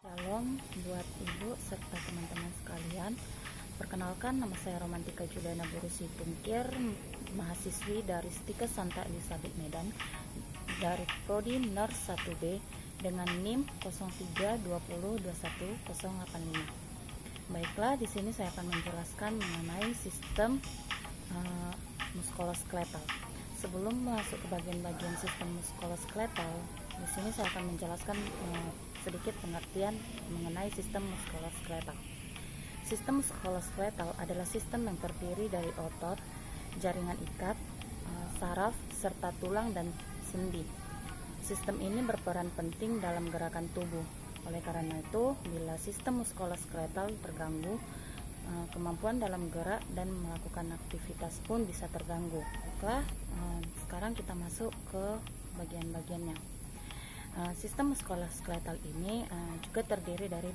Shalom buat ibu serta teman-teman sekalian. Perkenalkan, nama saya Romantika Juliana Burusi Tungkir, mahasiswi dari Stika Santa Elizabeth Medan dari Prodi Nurse 1B dengan NIM 0320210085. Baiklah, di sini saya akan menjelaskan mengenai sistem muskuloskeletal. Sebelum masuk ke bagian-bagian sistem muskuloskeletal, di sini saya akan menjelaskan sedikit pengertian mengenai sistem muskuloskeletal. Sistem muskuloskeletal adalah sistem yang terdiri dari otot, jaringan ikat, saraf, serta tulang dan sendi. Sistem ini berperan penting dalam gerakan tubuh. Oleh karena itu, bila sistem muskuloskeletal terganggu, kemampuan dalam gerak dan melakukan aktivitas pun bisa terganggu. Baiklah, sekarang kita masuk ke bagian-bagiannya. Sistem muskuloskeletal ini juga terdiri dari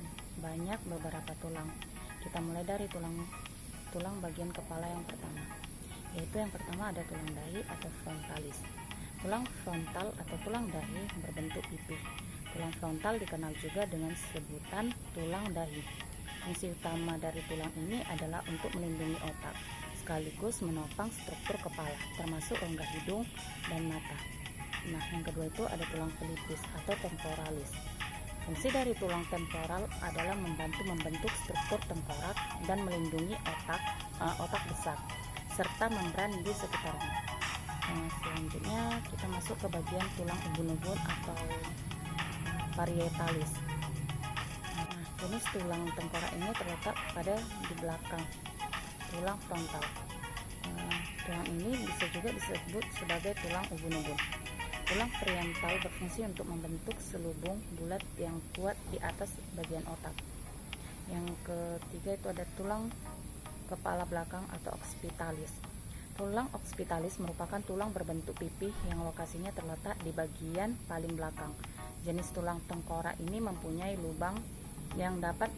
beberapa tulang. Kita mulai dari tulang bagian kepala yang pertama, yaitu yang pertama ada tulang dahi atau frontalis. Tulang frontal atau tulang dahi berbentuk pipih. Tulang frontal dikenal juga dengan sebutan tulang dahi. Fungsi utama dari tulang ini adalah untuk melindungi otak, sekaligus menopang struktur kepala, termasuk rongga hidung dan mata. Nah, yang kedua itu ada tulang pelipis atau temporalis. Fungsi dari tulang temporal adalah membentuk struktur tengkorak dan melindungi otak besar serta membran di sekitarnya. Selanjutnya kita masuk ke bagian tulang ubun-ubun atau parietalis. Jenis tulang tengkorak ini terletak di belakang tulang frontal. Tulang ini bisa juga disebut sebagai tulang ubun-ubun. Tulang parietal berfungsi untuk membentuk selubung bulat yang kuat di atas bagian otak. Yang ketiga itu ada tulang kepala belakang atau occipitalis. Tulang occipitalis merupakan tulang berbentuk pipih yang lokasinya terletak di bagian paling belakang. Jenis tulang tengkorak ini mempunyai lubang yang dapat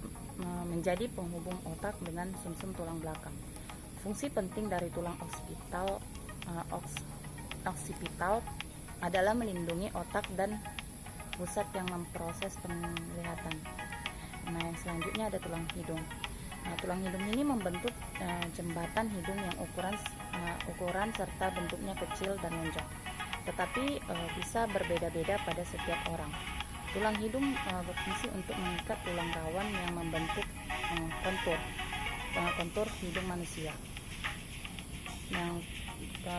menjadi penghubung otak dengan sumsum tulang belakang. Fungsi penting dari tulang occipital adalah melindungi otak dan pusat yang memproses penglihatan. Nah, yang selanjutnya ada tulang hidung. Tulang hidung ini membentuk jembatan hidung yang ukuran serta bentuknya kecil dan lonjong, tetapi bisa berbeda-beda pada setiap orang. Tulang hidung berfungsi untuk mengikat tulang rawan yang membentuk kontur hidung manusia. Yang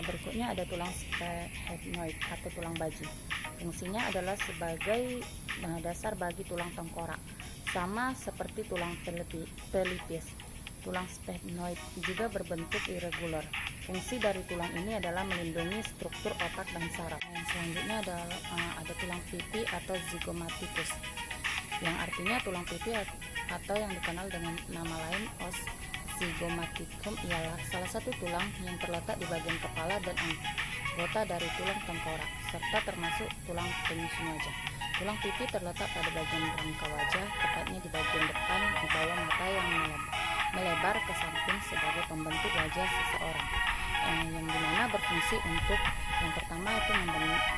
berikutnya ada tulang sphenoid atau tulang baji. Fungsinya adalah sebagai dasar bagi tulang tengkorak, sama seperti tulang pelipis. Tulang sphenoid juga berbentuk irregular. Fungsi dari tulang ini adalah melindungi struktur otak dan saraf. Yang selanjutnya ada tulang pipi atau zygomaticus, yang artinya tulang pipi atau yang dikenal dengan nama lain os zygomaticum ialah salah satu tulang yang terletak di bagian kepala dan anggota dari tulang tengkorak, serta termasuk tulang penyusun wajah. Tulang pipi terletak pada bagian rangka wajah, tepatnya di bagian depan di bawah mata yang melebar ke samping sebagai pembentuk wajah seseorang, yang dimana berfungsi untuk yang pertama itu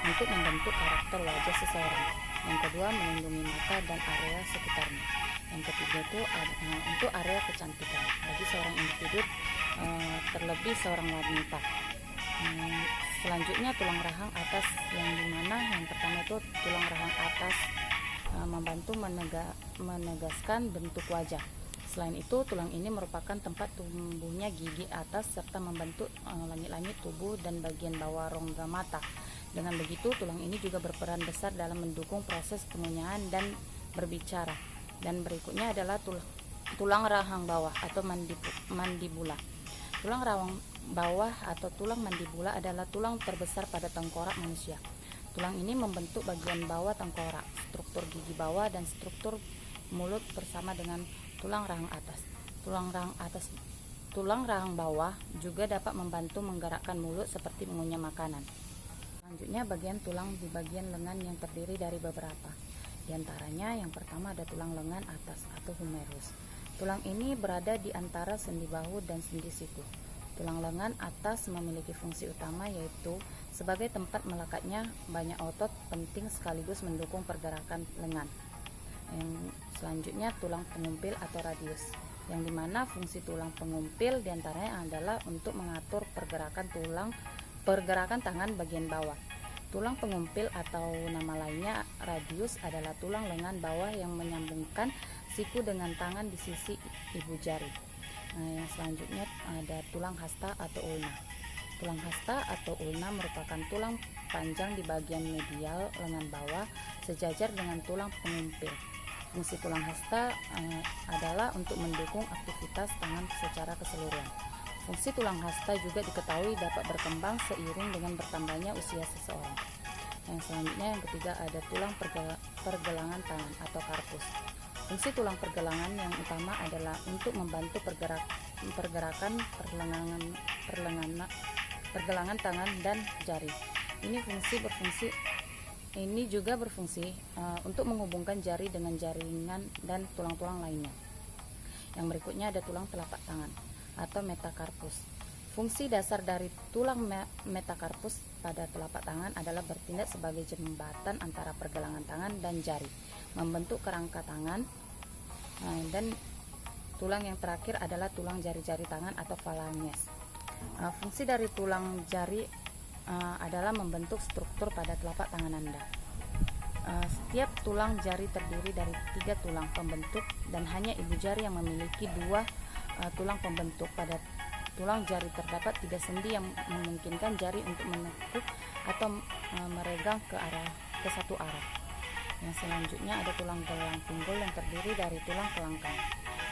untuk membentuk karakter wajah seseorang, yang kedua melindungi mata dan area sekitarnya, yang ketiga itu untuk area kecantikan bagi seorang individu, terlebih seorang wanita. Selanjutnya tulang rahang atas, yang dimana yang pertama itu tulang rahang atas membantu menegaskan bentuk wajah. Selain itu, tulang ini merupakan tempat tumbuhnya gigi atas serta membentuk langit-langit tubuh dan bagian bawah rongga mata. Dengan begitu, tulang ini juga berperan besar dalam mendukung proses pengunyahan dan berbicara. Dan berikutnya adalah tulang rahang bawah atau mandibula. Tulang rahang bawah atau tulang mandibula adalah tulang terbesar pada tengkorak manusia. Tulang ini membentuk bagian bawah tengkorak, struktur gigi bawah dan struktur mulut bersama dengan tulang rahang atas. Tulang rahang bawah juga dapat membantu menggerakkan mulut seperti mengunyah makanan. Selanjutnya bagian tulang di bagian lengan yang terdiri dari beberapa. Di antaranya yang pertama ada tulang lengan atas atau humerus. Tulang ini berada di antara sendi bahu dan sendi siku. Tulang lengan atas memiliki fungsi utama yaitu sebagai tempat melekatnya banyak otot penting sekaligus mendukung pergerakan lengan. Yang selanjutnya tulang pengumpil atau radius, yang dimana fungsi tulang pengumpil diantaranya adalah untuk mengatur pergerakan tangan bagian bawah. Tulang pengumpil atau nama lainnya radius adalah tulang lengan bawah yang menyambungkan siku dengan tangan di sisi ibu jari. Nah, yang selanjutnya ada tulang hasta atau ulna. Tulang hasta atau ulna merupakan tulang panjang di bagian medial lengan bawah sejajar dengan tulang pengumpil. Fungsi tulang hasta adalah untuk mendukung aktivitas tangan secara keseluruhan. Fungsi tulang hasta juga diketahui dapat berkembang seiring dengan bertambahnya usia seseorang. Yang selanjutnya, yang ketiga, ada tulang pergelangan tangan atau karpus. Fungsi tulang pergelangan yang utama adalah untuk membantu pergerakan pergelangan tangan dan jari. Ini juga berfungsi untuk menghubungkan jari dengan jaringan dan tulang-tulang lainnya. Yang berikutnya ada tulang telapak tangan atau metakarpus. Fungsi dasar dari tulang metakarpus pada telapak tangan adalah bertindak sebagai jembatan antara pergelangan tangan dan jari, membentuk kerangka tangan. Dan tulang yang terakhir adalah tulang jari-jari tangan atau phalanges. Fungsi dari tulang jari adalah membentuk struktur pada telapak tangan Anda. Setiap tulang jari terdiri dari 3 tulang pembentuk dan hanya ibu jari yang memiliki 2 tulang pembentuk. Pada tulang jari terdapat 3 sendi yang memungkinkan jari untuk menekuk atau meregang ke satu arah. Yang selanjutnya ada tulang gelang pinggul yang terdiri dari tulang kelangkang,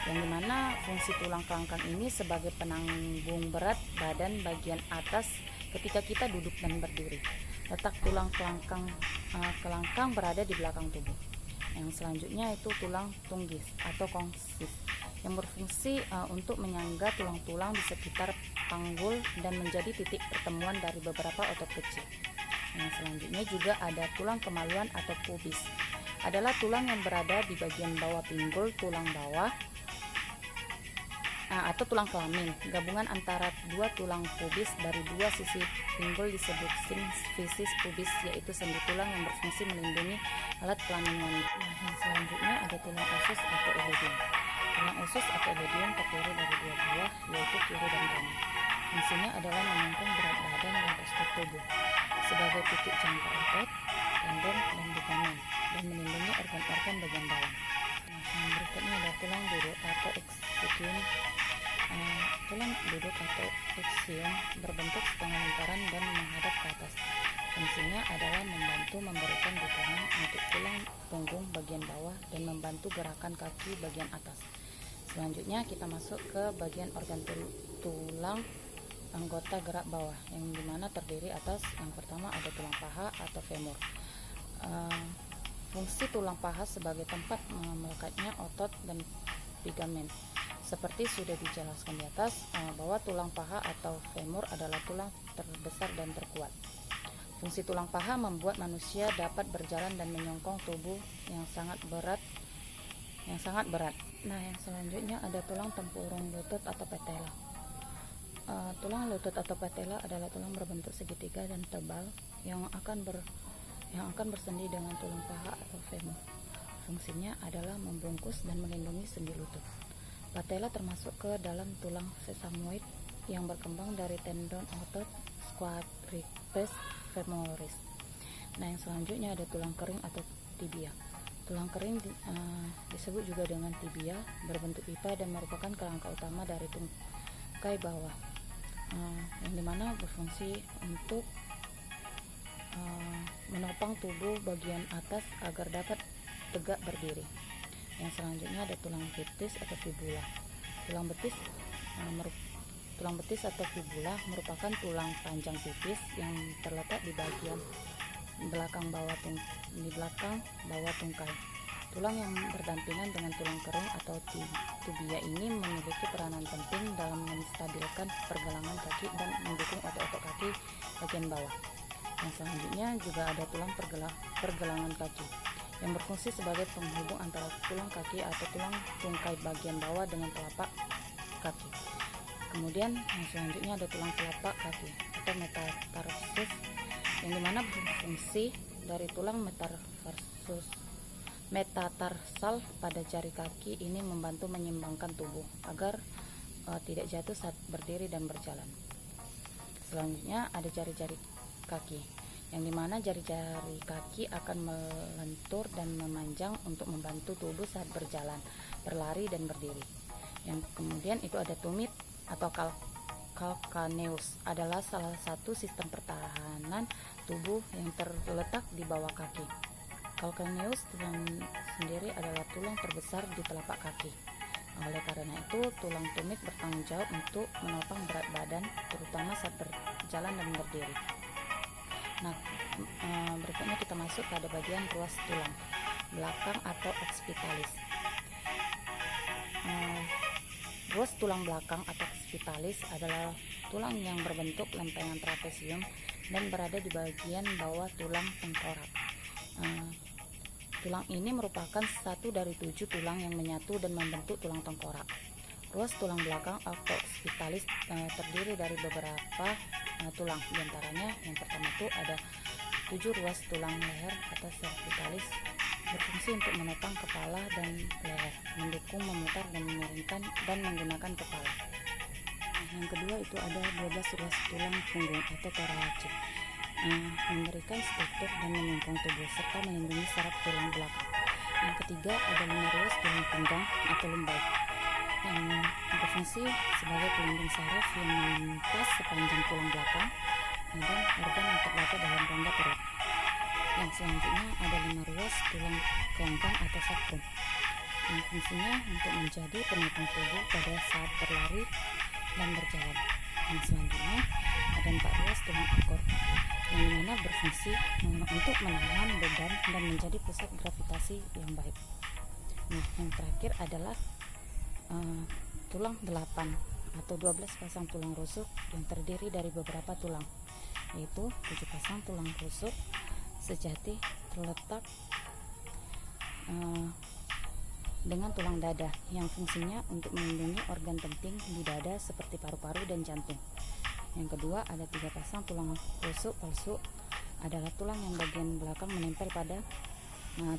yang dimana fungsi tulang kelangkang ini sebagai penanggung berat badan bagian atas ketika kita duduk dan berdiri. Letak tulang kelangkang berada di belakang tubuh. Yang selanjutnya itu tulang tunggis atau kongsis, yang berfungsi untuk menyangga tulang-tulang di sekitar panggul dan menjadi titik pertemuan dari beberapa otot kecil. Yang selanjutnya juga ada tulang kemaluan atau pubis. Adalah tulang yang berada di bagian bawah pinggul tulang bawah atau tulang kelamin. Gabungan antara 2 tulang pubis dari 2 sisi pinggul disebut fisis pubis, yaitu sendi tulang yang berfungsi melindungi alat kelamin wanita. Yang selanjutnya ada tulang usus atau ilodium. Tulang usus atau ilodium terdiri dari 2 buah, yaitu kiri dan kanan. Fungsinya adalah menampung berat badan dan postur tubuh sebagai titik jangka otot, tendon, dan ligamen, dan melindungi organ-organ bagian dalam. Yang berikutnya ada tulang duduk atau ischium. Tulang duduk atau ischium berbentuk setengah lingkaran dan menghadap ke atas. Fungsinya adalah membantu memberikan dukungan untuk tulang punggung bagian bawah dan membantu gerakan kaki bagian atas. Selanjutnya kita masuk ke bagian organ tulang anggota gerak bawah, yang dimana terdiri atas yang pertama ada tulang paha atau femur. Fungsi tulang paha sebagai tempat melekatnya otot dan ligamen. Seperti sudah dijelaskan di atas, bahwa tulang paha atau femur adalah tulang terbesar dan terkuat. Fungsi tulang paha membuat manusia dapat berjalan dan menyongkong tubuh yang sangat berat. Nah, yang selanjutnya ada tulang tempurung lutut atau patella. Tulang lutut atau patella adalah tulang berbentuk segitiga dan tebal yang akan bersendi dengan tulang paha atau femur. Fungsinya adalah membungkus dan melindungi sendi lutut. Patella termasuk ke dalam tulang sesamoid yang berkembang dari tendon otot quadriceps femoris. Nah, yang selanjutnya ada tulang kering atau tibia. Tulang kering disebut juga dengan tibia, berbentuk pipa dan merupakan kerangka utama dari tungkai bawah, yang dimana berfungsi untuk menopang tubuh bagian atas agar dapat tegak berdiri. Yang selanjutnya ada tulang betis atau fibula. Tulang betis atau fibula merupakan tulang panjang tipis yang terletak di bagian belakang bawah tungkai. Tulang yang berdampingan dengan tulang kering atau tibia ini memiliki peranan penting dalam menstabilkan pergelangan kaki dan mendukung otot-otot kaki bagian bawah. Yang selanjutnya juga ada tulang pergelangan kaki yang berfungsi sebagai penghubung antara tulang kaki atau tulang tungkai bagian bawah dengan telapak kaki. Kemudian yang selanjutnya ada tulang telapak kaki atau metatarsus, yang dimana berfungsi dari tulang metatarsus Metatarsal pada jari kaki ini membantu menyeimbangkan tubuh agar tidak jatuh saat berdiri dan berjalan. Selanjutnya ada jari-jari kaki, yang dimana jari-jari kaki akan melentur dan memanjang untuk membantu tubuh saat berjalan, berlari, dan berdiri. Yang kemudian itu ada tumit atau calcaneus, adalah salah satu sistem pertahanan tubuh yang terletak di bawah kaki. Calcaneus sendiri adalah tulang terbesar di telapak kaki. Oleh karena itu, tulang tumit bertanggung jawab untuk menopang berat badan, terutama saat berjalan dan berdiri. Nah, berikutnya kita masuk pada bagian ruas tulang belakang atau occipitalis. Ruas tulang belakang atau occipitalis adalah tulang yang berbentuk lempengan trapesium dan berada di bagian bawah tulang tengkorak. Tulang ini merupakan satu dari 7 tulang yang menyatu dan membentuk tulang tengkorak. Ruas tulang belakang atau occipitalis terdiri dari beberapa tulang. Di antaranya yang pertama itu ada 7 ruas tulang leher atau cervicalis, berfungsi untuk menopang kepala dan leher, mendukung, memutar, dan memiringkan dan menggunakan kepala. Yang kedua itu ada 12 ruas tulang punggung atau thoracic, memberikan struktur dan menyongkong tubuh serta melindungi saraf tulang belakang. Yang ketiga ada 5 ruas tulang pinggang atau lumbar, yang berfungsi sebagai pelindung saraf yang melintas sepanjang tulang belakang dan organ yang terdapat dalam rongga perut. Yang selanjutnya ada 5 ruas tulang kelangkang atau sacrum, yang fungsinya untuk menjadi penopang tubuh pada saat berlari dan berjalan. Yang selanjutnya ada 4 ruas tulang ekor, yang dimana berfungsi untuk menahan beban dan menjadi pusat gravitasi yang baik. Nah, yang terakhir adalah tulang 8 atau 12 pasang tulang rusuk yang terdiri dari beberapa tulang, yaitu 7 pasang tulang rusuk sejati terletak dengan tulang dada yang fungsinya untuk melindungi organ penting di dada seperti paru-paru dan jantung. Yang kedua ada 3 pasang tulang rusuk palsu, adalah tulang yang bagian belakang menempel pada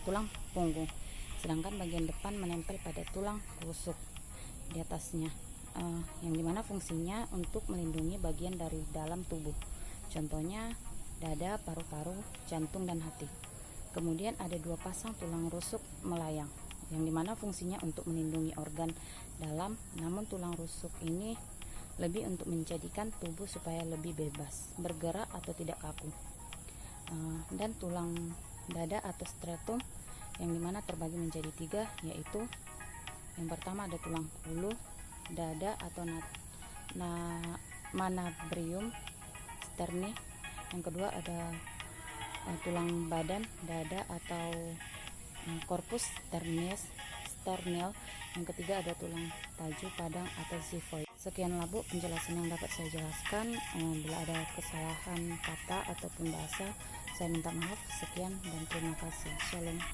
tulang punggung, sedangkan bagian depan menempel pada tulang rusuk di atasnya, yang dimana fungsinya untuk melindungi bagian dari dalam tubuh, contohnya dada, paru-paru, jantung, dan hati. Kemudian ada 2 pasang tulang rusuk melayang, yang dimana fungsinya untuk melindungi organ dalam, namun tulang rusuk ini lebih untuk menjadikan tubuh supaya lebih bebas bergerak atau tidak kaku. Dan tulang dada atau striatum, yang dimana terbagi menjadi 3, yaitu yang pertama ada tulang ulu dada atau manabrium sterni. Yang kedua ada tulang badan dada atau corpus sternal. Yang ketiga ada tulang taju padang atau xiphoid. Sekianlah Bu penjelasan yang dapat saya jelaskan. Bila ada kesalahan kata ataupun bahasa, saya minta maaf. Sekian dan terima kasih. Shalom.